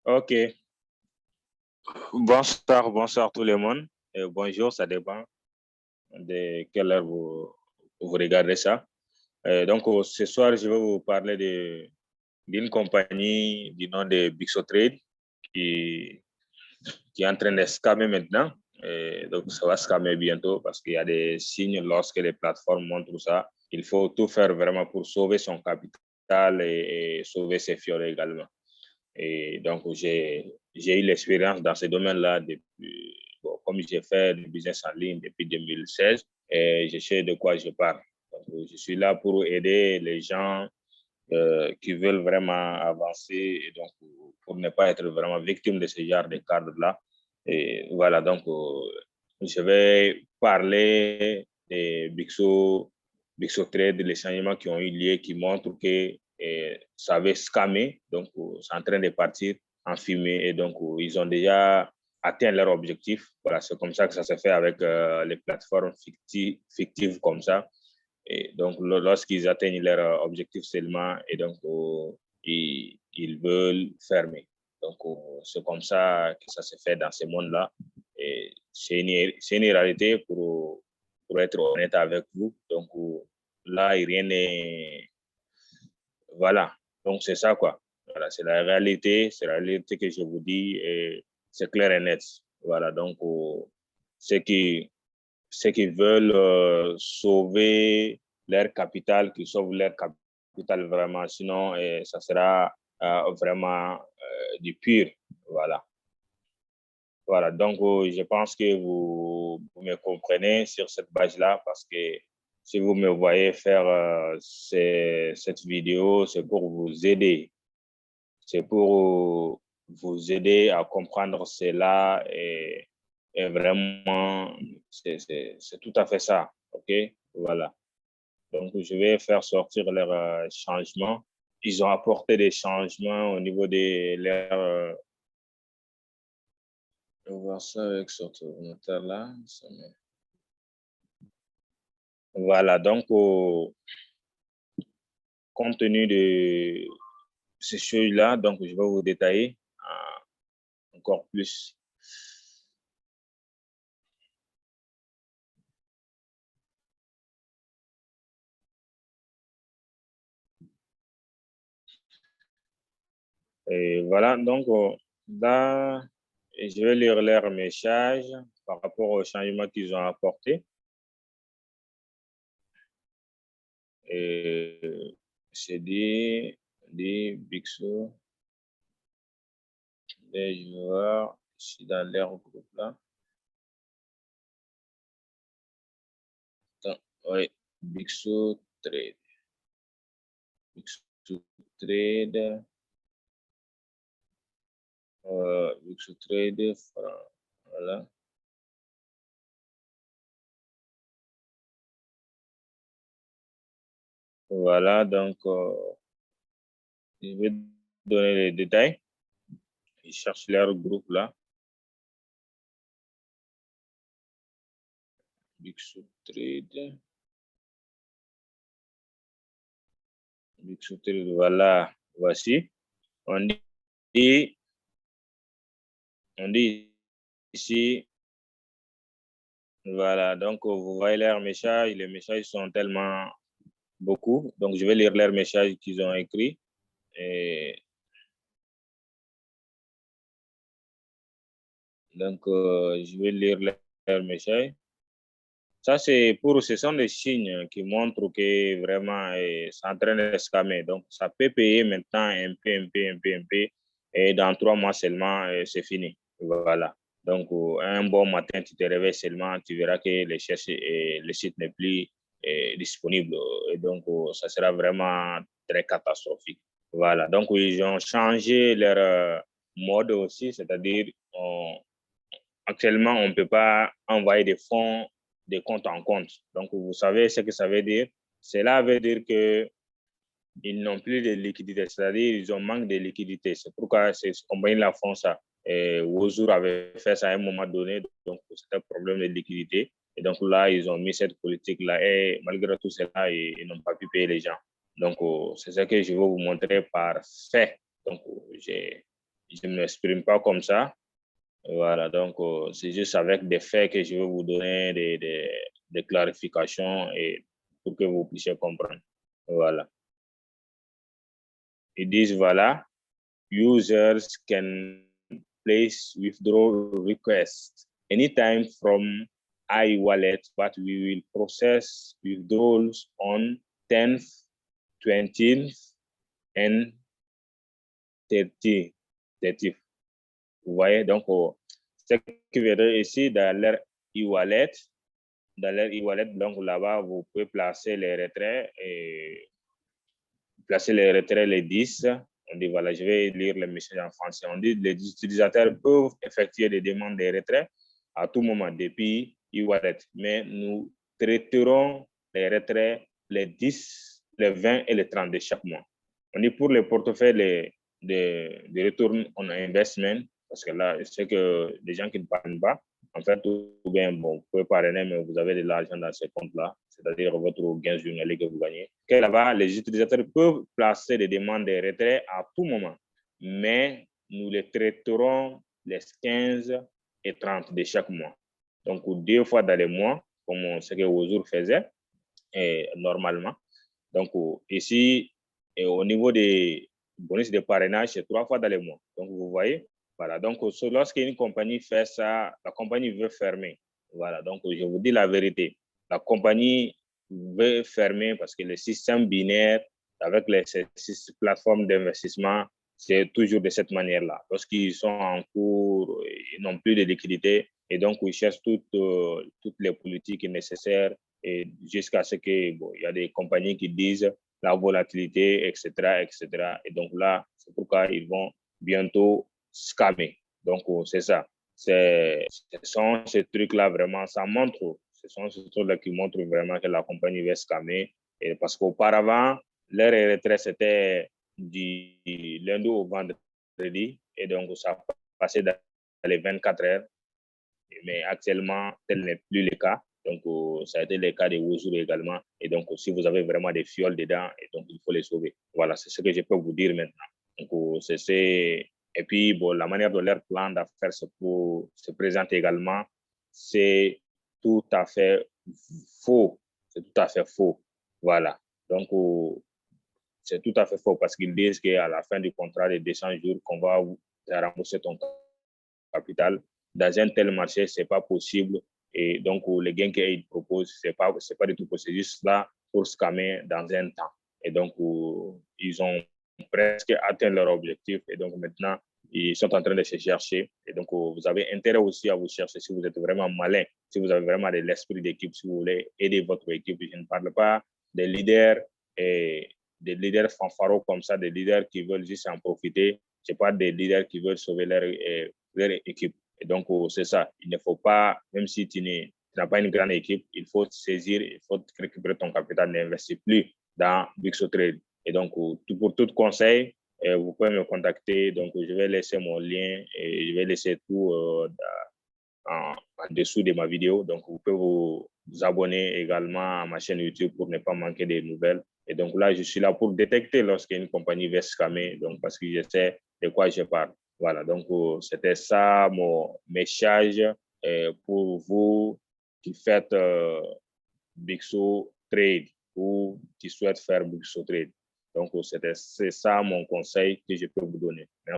Ok. Bonsoir tout le monde. Bonjour, ça dépend de quelle heure vous regardez ça. Donc, ce soir, je vais vous parler d'une compagnie du nom de Bixotrade qui, qui est en train de scammer maintenant. Donc, ça va scammer bientôt parce qu'il y a des signes lorsque les plateformes montrent ça. Il faut tout faire vraiment pour sauver son capital et sauver ses fioles également. Et donc, j'ai eu l'expérience dans ce domaine-là depuis, bon, comme j'ai fait du business en ligne depuis 2016, et je sais de quoi je parle. Donc, je suis là pour aider les gens qui veulent vraiment avancer et donc pour ne pas être vraiment victime de ce genre de cadre-là. Et voilà, donc je vais parler des Bixo Trade, les changements qui ont eu lieu, qui montrent que ça avait scamé, donc c'est en train de partir en fumée et donc ils ont déjà atteint leur objectif. Voilà, c'est comme ça que ça se fait avec les plateformes fictives comme ça. Et donc, lorsqu'ils atteignent leur objectif seulement, et donc, ils veulent fermer. Donc, c'est comme ça que ça se fait dans ce monde-là. Et c'est une réalité pour être honnête avec vous. Donc, là, rien n'est. Voilà. Donc, c'est ça, quoi. Voilà, c'est la réalité que je vous dis, et c'est clair et net. Voilà. Donc, ceux qui, ceux qui veulent sauver leur capital, qui sauvent leur capital vraiment. Sinon, ça sera vraiment du pur. Voilà. Voilà. Donc, je pense que vous me comprenez sur cette page-là parce que si vous me voyez faire cette vidéo, c'est pour vous aider. C'est pour vous aider à comprendre cela et vraiment, c'est tout à fait ça. OK? Voilà. Donc, je vais faire sortir leurs changements. Ils ont apporté des changements au niveau de leur. Je vais voir ça avec ce ordinateur-là. Voilà. Donc, compte tenu de ces choses-là, donc, je vais vous détailler encore plus. Et voilà, donc là, je vais lire leur message par rapport au changement qu'ils ont apporté. Et c'est des Bixo, des joueurs ici dans leur groupe là. Attends, oui, Bixo Trade. Bixo Trade. Bixo Trade, voilà. Voilà, donc je vais donner les détails. Ils cherchent leur groupe là. Bixo Trade. Bixo Trade, voilà, voici. On dit, on dit ici, voilà, donc vous voyez leurs messages, les messages sont tellement beaucoup, donc je vais lire leurs messages qu'ils ont écrits. Et donc, je vais lire leurs messages. Ça, ce sont des signes qui montrent que vraiment, c'est en train de scammer. Donc, ça peut payer maintenant un peu, et dans 3 mois seulement, c'est fini. Voilà. Donc, un bon matin, tu te réveilles seulement, tu verras que le site n'est plus disponible. Et donc, ça sera vraiment très catastrophique. Voilà. Donc, ils ont changé leur mode aussi, c'est-à-dire, actuellement, on ne peut pas envoyer des fonds de compte en compte. Donc, vous savez ce que ça veut dire? Cela veut dire que ils n'ont plus de liquidité, c'est-à-dire ils ont manque de liquidité. C'est pourquoi ces compagnies-là font ça. Et Wozour avait fait ça à un moment donné, donc c'est un problème de liquidité. Et donc là, ils ont mis cette politique-là et malgré tout cela, ils n'ont pas pu payer les gens. Donc, c'est ça que je vais vous montrer par fait. Donc, je ne m'exprime pas comme ça. Voilà, donc c'est juste avec des faits que je vais vous donner des clarifications et pour que vous puissiez comprendre. Voilà. Ils disent, voilà, users can place withdrawal requests anytime from iWallet, but we will process withdrawals on 10th, 20th, and 30th. Vous voyez, donc, ce qui veut dire ici, dans leur e-wallet, donc là-bas, vous pouvez placer les retraits et placer les retraits les 10. On dit, voilà, je vais lire le message en français. On dit, les utilisateurs peuvent effectuer des demandes de retrait à tout moment depuis e-wallet, mais nous traiterons les retraits les 10, les 20 et les 30 de chaque mois. On dit pour les portefeuilles de return on investment, parce que là, je sais que les gens qui ne parlent pas, en fait, tout bien, bon, vous pouvez parrainer, mais vous avez de l'argent dans ces comptes-là, c'est-à-dire votre gain journalier que vous gagnez. Que là-bas, les utilisateurs peuvent placer des demandes de retrait à tout moment, mais nous les traiterons les 15 et 30 de chaque mois. Donc, 2 fois dans les mois, comme ce que Ouzour faisait, et normalement. Donc, ici, et au niveau des bonus de parrainage, c'est 3 fois dans les mois. Donc, vous voyez, voilà. Donc, lorsqu'une compagnie fait ça, la compagnie veut fermer. Voilà. Donc, je vous dis la vérité. La compagnie veut fermer parce que le système binaire avec les plateformes d'investissement, c'est toujours de cette manière-là. Lorsqu'ils sont en cours, ils n'ont plus de liquidité et donc ils cherchent toutes les politiques nécessaires et jusqu'à ce que, bon, il y a des compagnies qui disent la volatilité, etc., etc. Et donc là, c'est pourquoi ils vont bientôt scammer. Donc, c'est ça. Ce sont ces trucs-là vraiment, ça montre, ce sont ces trucs-là qui montrent vraiment que la compagnie va scammer. Et parce qu'auparavant, leur retrait, c'était du lundi au vendredi. Et donc, ça passait dans les 24 heures. Mais actuellement, tel n'est plus le cas. Donc, ça a été le cas de Ouzour également. Et donc, si vous avez vraiment des fioles dedans, et donc, il faut les sauver. Voilà, c'est ce que je peux vous dire maintenant. Donc, et puis, bon, la manière dont leur plan d'affaires se présente également, c'est tout à fait faux. C'est tout à fait faux. Voilà. Donc, c'est tout à fait faux parce qu'ils disent qu'à la fin du contrat de 200 jours, qu'on va rembourser ton capital. Dans un tel marché, ce n'est pas possible. Et donc, les gains qu'ils proposent, ce n'est pas du tout possible. C'est juste là pour scammer dans un temps. Et donc, ils ont presque atteint leur objectif. Et donc, maintenant, ils sont en train de se chercher. Et donc, vous avez intérêt aussi à vous chercher si vous êtes vraiment malin, si vous avez vraiment de l'esprit d'équipe, si vous voulez aider votre équipe. Je ne parle pas des leaders et des leaders fanfaros comme ça, des leaders qui veulent juste en profiter. Ce n'est pas des leaders qui veulent sauver leur équipe. Et donc, c'est ça. Il ne faut pas, même si tu n'as pas une grande équipe, il faut saisir, il faut récupérer ton capital, n'investir plus dans Bixotrade. Et donc, pour tout conseil, vous pouvez me contacter. Donc, je vais laisser mon lien et je vais laisser tout en dessous de ma vidéo. Donc, vous pouvez vous abonner également à ma chaîne YouTube pour ne pas manquer des nouvelles. Et donc là, je suis là pour détecter lorsqu'une compagnie va scammer, donc parce que je sais de quoi je parle. Voilà, donc c'était ça mon message pour vous qui faites Bixo Trade ou qui souhaitent faire Bixo Trade. Donc c'est ça mon conseil que je peux vous donner. Merci.